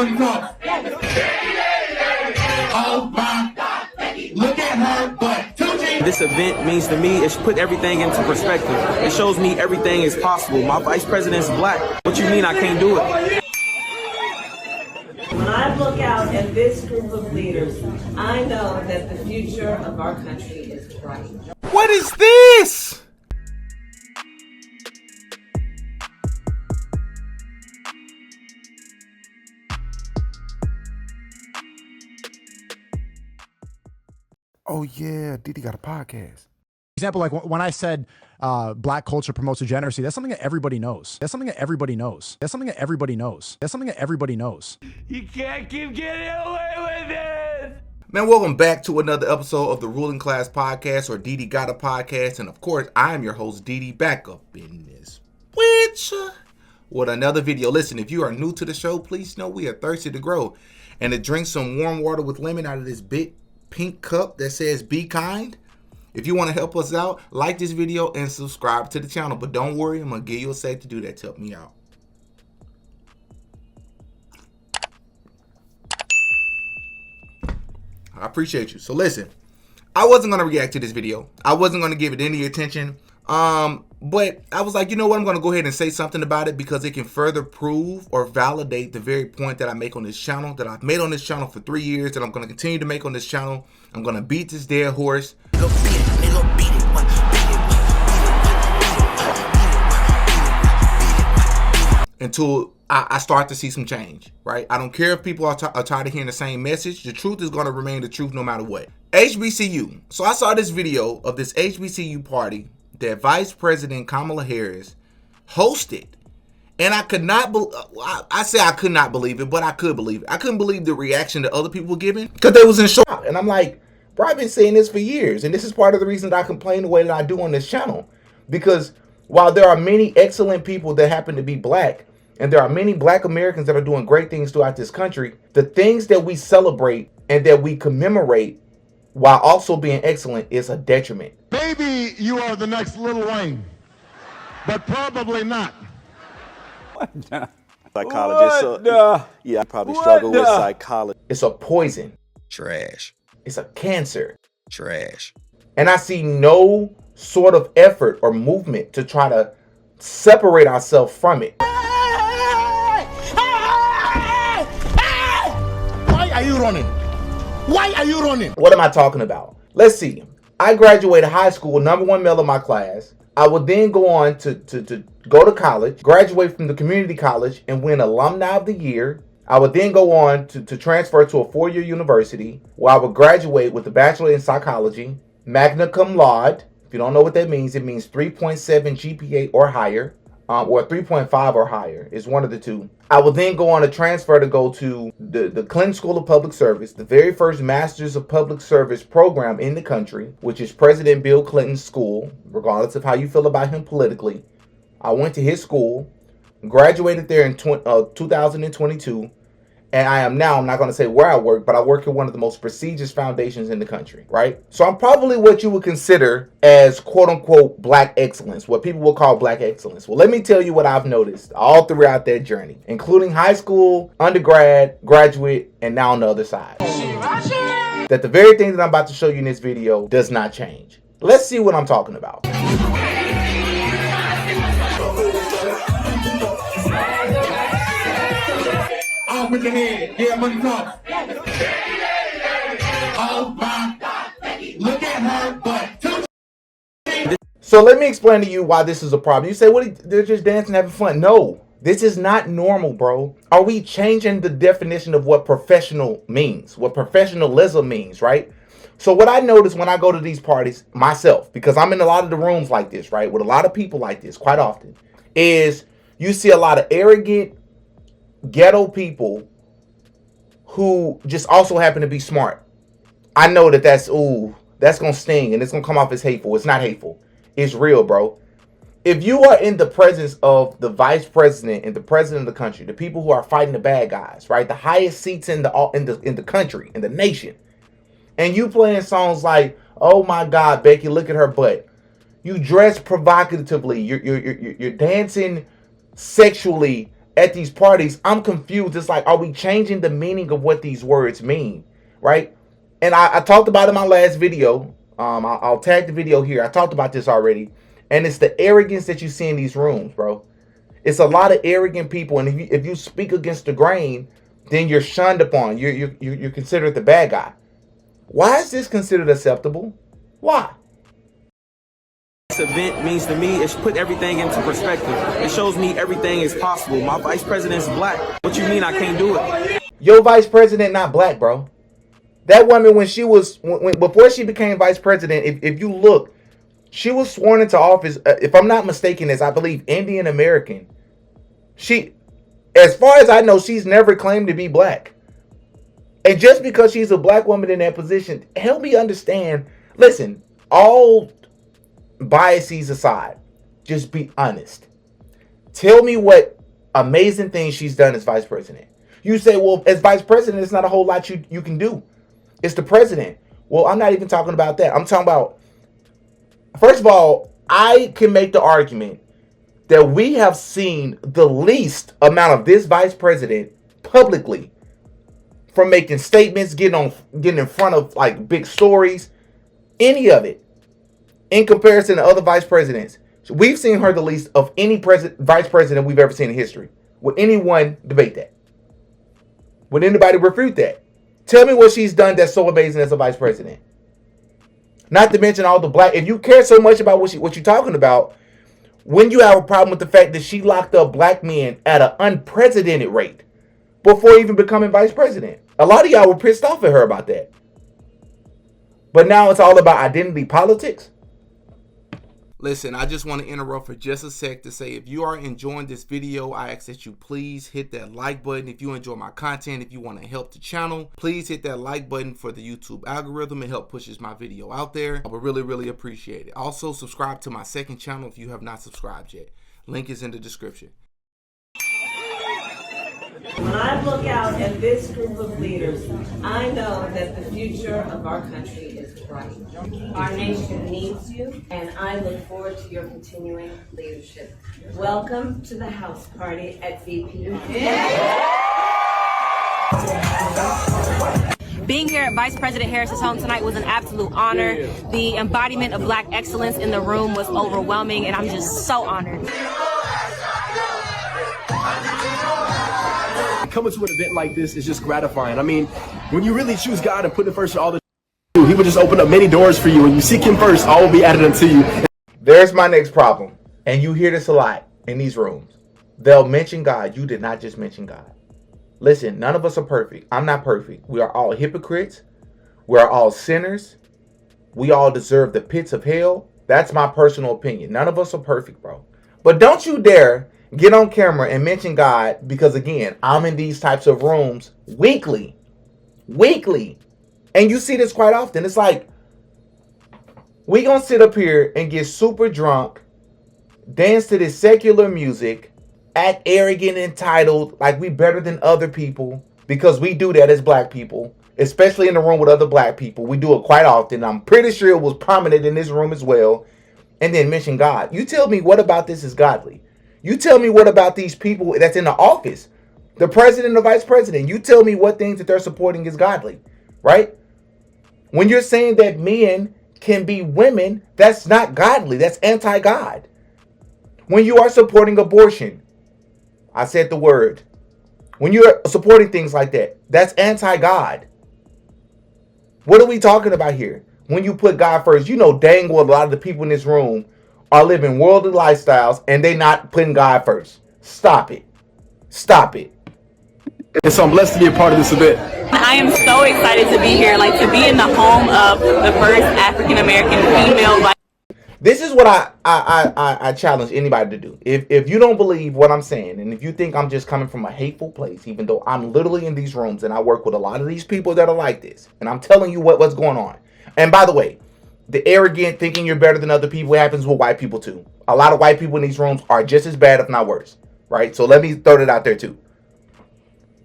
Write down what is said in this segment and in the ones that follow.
money talk. Oh my God, look at her butt. This event means to me, it put everything into perspective. It shows me everything is possible. My vice president's black. What you mean I can't do it? When I look out at this group of leaders, I know that the future of our country is bright. What is this? Oh yeah, Diddy got a podcast. Example, like when I said black culture promotes degeneracy, that's something that everybody knows. That's something that everybody knows. That's something that everybody knows. That's something that everybody knows. You can't keep getting away with it. Man, welcome back to another episode of the Ruling Class Podcast, or Diddy Got a Podcast. And of course, I am your host, Diddy, back up in this bitch with another video. Listen, if you are new to the show, please know we are thirsty to grow and to drink some warm water with lemon out of this big pink cup that says be kind. If you want to help us out, like this video and subscribe to the channel. But don't worry, I'm going to give you a sec to do that to help me out. I appreciate you. So listen, I wasn't going to react to this video. I wasn't going to give it any attention. But I was like, you know what? I'm going to go ahead and say something about it because it can further prove or validate the very point that I make on this channel, that I've made on this channel for 3 years, that I'm going to continue to make on this channel. I'm going to beat this dead horse. Until I start to see some change, right? I don't care if people are tired of hearing the same message. The truth is going to remain the truth no matter what. HBCU. So I saw this video of this HBCU party that Vice President Kamala Harris hosted. And I could not I say I could not believe it, but I could believe it. I couldn't believe the reaction that other people were giving because they was in shock. And I'm like, bro, I've been saying this for years. And this is part of the reason that I complain the way that I do on this channel. Because while there are many excellent people that happen to be black, and there are many black Americans that are doing great things throughout this country, the things that we celebrate and that we commemorate while also being excellent is a detriment. Maybe you are the next Lil Wayne, but probably not. Psychologist. So, yeah, I probably struggle with psychology. It's a poison. Trash. It's a cancer. Trash. And I see no sort of effort or movement to try to separate ourselves from it. Why are you running? Why are you running? What am I talking about? Let's see. I graduated high school, #1 male in my class. I would then go on to go to college, graduate from the community college, and win Alumni of the Year. I would then go on to transfer to a 4-year university where I would graduate with a bachelor in psychology, magna cum laude. If you don't know what that means, it means 3.7 GPA or higher, or 3.5 or higher is one of the two. I will then go on a transfer to go to the Clinton School of Public Service, the very first Masters of Public Service program in the country, which is President Bill Clinton's school, regardless of how you feel about him politically. I went to his school, graduated there in 2022, and I'm not going to say where I work, but I work at one of the most prestigious foundations in the country, right? So I'm probably what you would consider as quote-unquote black excellence, what people will call black excellence. Well, let me tell you what I've noticed all throughout that journey, including high school, undergrad, graduate, and now on the other side. That the very thing that I'm about to show you in this video does not change. Let's see what I'm talking about. With your head, yeah, money talk. Oh my God, look at her butt. So let me explain to you why this is a problem. You say, what? They're just dancing, having fun. No, this is not normal, bro. Are we changing the definition of what professional means, what professionalism means, right? So what I notice when I go to these parties myself, because I'm in a lot of the rooms like this, right, with a lot of people like this quite often, is you see a lot of arrogant, ghetto people who just also happen to be smart. I know that's gonna sting and it's gonna come off as hateful. It's not hateful. It's real, bro. If you are in the presence of the vice president and the president of the country, the people who are fighting the bad guys, right, the highest seats in the country, in the nation, and you playing songs like, "Oh my God, Becky, look at her butt," you dress provocatively, you're dancing sexually at these parties, I'm confused. It's like, are we changing the meaning of what these words mean, right? And I talked about it in my last video. I'll tag the video here. I talked about this already. And it's the arrogance that you see in these rooms, bro. It's a lot of arrogant people. And if you speak against the grain, then you're shunned upon. You're considered the bad guy. Why is this considered acceptable? Why? This event means to me, it's put everything into perspective. It shows me everything is possible. My vice president's black. What you mean I can't do it? Your vice president not black, bro. That woman, before she became vice president, if you look, she was sworn into office, if I'm not mistaken, as I believe Indian American. She, as far as I know, she's never claimed to be black. And just because she's a black woman in that position, help me understand. Listen, all biases aside, just be honest. Tell me what amazing things she's done as vice president. You say, well, as vice president, it's not a whole lot you can do. It's the president. Well, I'm not even talking about that. I'm talking about, first of all, I can make the argument that we have seen the least amount of this vice president publicly, from making statements, getting in front of like big stories, any of it, in comparison to other vice presidents. So we've seen her the least of any vice president we've ever seen in history. Would anyone debate that? Would anybody refute that? Tell me what she's done that's so amazing as a vice president. Not to mention all the black. If you care so much about what you're talking about, when you have a problem with the fact that she locked up black men at an unprecedented rate before even becoming vice president. A lot of y'all were pissed off at her about that. But now it's all about identity politics. Listen, I just want to interrupt for just a sec to say, if you are enjoying this video, I ask that you please hit that like button. If you enjoy my content, if you want to help the channel, please hit that like button for the YouTube algorithm. It helps pushes my video out there. I would really, really appreciate it. Also, subscribe to my second channel if you have not subscribed yet. Link is in the description. When I look out at this group of leaders, I know that the future of our country is bright. Our nation needs you, and I look forward to your continuing leadership. Welcome to the house party at VP. Being here at Vice President Harris's home tonight was an absolute honor. The embodiment of Black excellence in the room was overwhelming, and I'm just so honored. Coming to an event like this is just gratifying. I mean, when you really choose God and put Him first in all that you do, He will just open up many doors for you. When you seek Him first, all will be added unto you. There's my next problem. And you hear this a lot in these rooms. They'll mention God. You did not just mention God. Listen, none of us are perfect. I'm not perfect. We are all hypocrites. We are all sinners. We all deserve the pits of hell. That's my personal opinion. None of us are perfect, bro. But don't you dare get on camera and mention God, because again, I'm in these types of rooms weekly. And you see this quite often. It's like, we gonna sit up here and get super drunk, dance to this secular music, act arrogant, entitled, like we better than other people, because we do that as black people, especially in the room with other black people. We do it quite often. I'm pretty sure it was prominent in this room as well. And then mention God. You tell me what about this is godly? You tell me what about these people that's in the office, the president, the vice president. You tell me what things that they're supporting is godly, right? When you're saying that men can be women, that's not godly. That's anti-God. When you are supporting abortion, I said the word. When you're supporting things like that, that's anti-God. What are we talking about here? When you put God first, you know dang well a lot of the people in this room are living worldly lifestyles and they not putting God first. Stop it. Stop it. And so I'm blessed to be a part of this event. I am so excited to be here, like to be in the home of the first African-American female. This is what I challenge anybody to do. If you don't believe what I'm saying, and if you think I'm just coming from a hateful place, even though I'm literally in these rooms and I work with a lot of these people that are like this, and I'm telling you what's going on. And by the way, the arrogant thinking you're better than other people happens with white people too. A lot of white people in these rooms are just as bad, if not worse, right? So let me throw that out there too.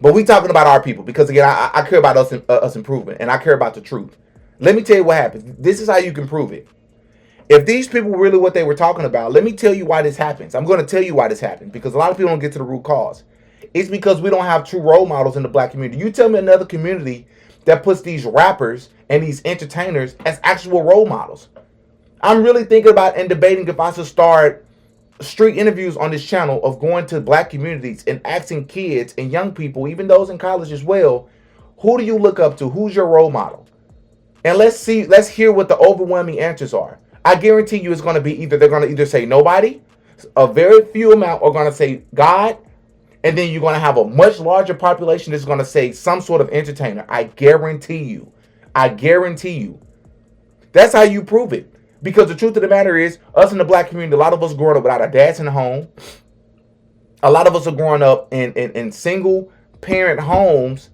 But we talking about our people, because again, I care about us improvement, and I care about the truth. Let me tell you what happens. This is how you can prove it. If these people were really what they were talking about, let me tell you why this happens. I'm going to tell you why this happened, because a lot of people don't get to the root cause. It's because we don't have true role models in the black community. You tell me another community that puts these rappers and these entertainers as actual role models. I'm really thinking about and debating if I should start street interviews on this channel of going to black communities and asking kids and young people, even those in college as well, who do you look up to? Who's your role model? And let's hear what the overwhelming answers are. I guarantee you it's going to be they're going to either say nobody, a very few amount are going to say God, and then you're going to have a much larger population that's going to say some sort of entertainer. I guarantee you. I guarantee you. That's how you prove it. Because the truth of the matter is, us in the black community, a lot of us growing up without our dads in the home. A lot of us are growing up in single parent homes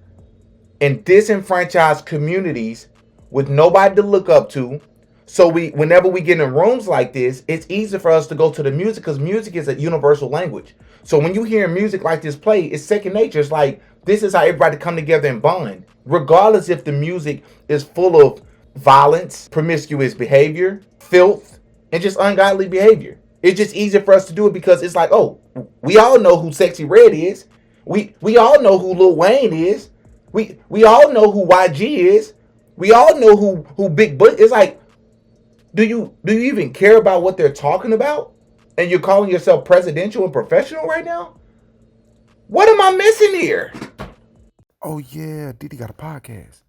in disenfranchised communities with nobody to look up to. So whenever we get in rooms like this, it's easy for us to go to the music because music is a universal language. So when you hear music like this play, it's second nature. It's like, this is how everybody come together and bond. Regardless if the music is full of violence, promiscuous behavior, filth, and just ungodly behavior. It's just easier for us to do it because it's like, oh, we all know who Sexy Red is. We all know who Lil Wayne is. We all know who YG is. We all know who Big Butt is. Like, do you even care about what they're talking about? And you're calling yourself presidential and professional right now? What am I missing here? Oh yeah, Diddy got a podcast.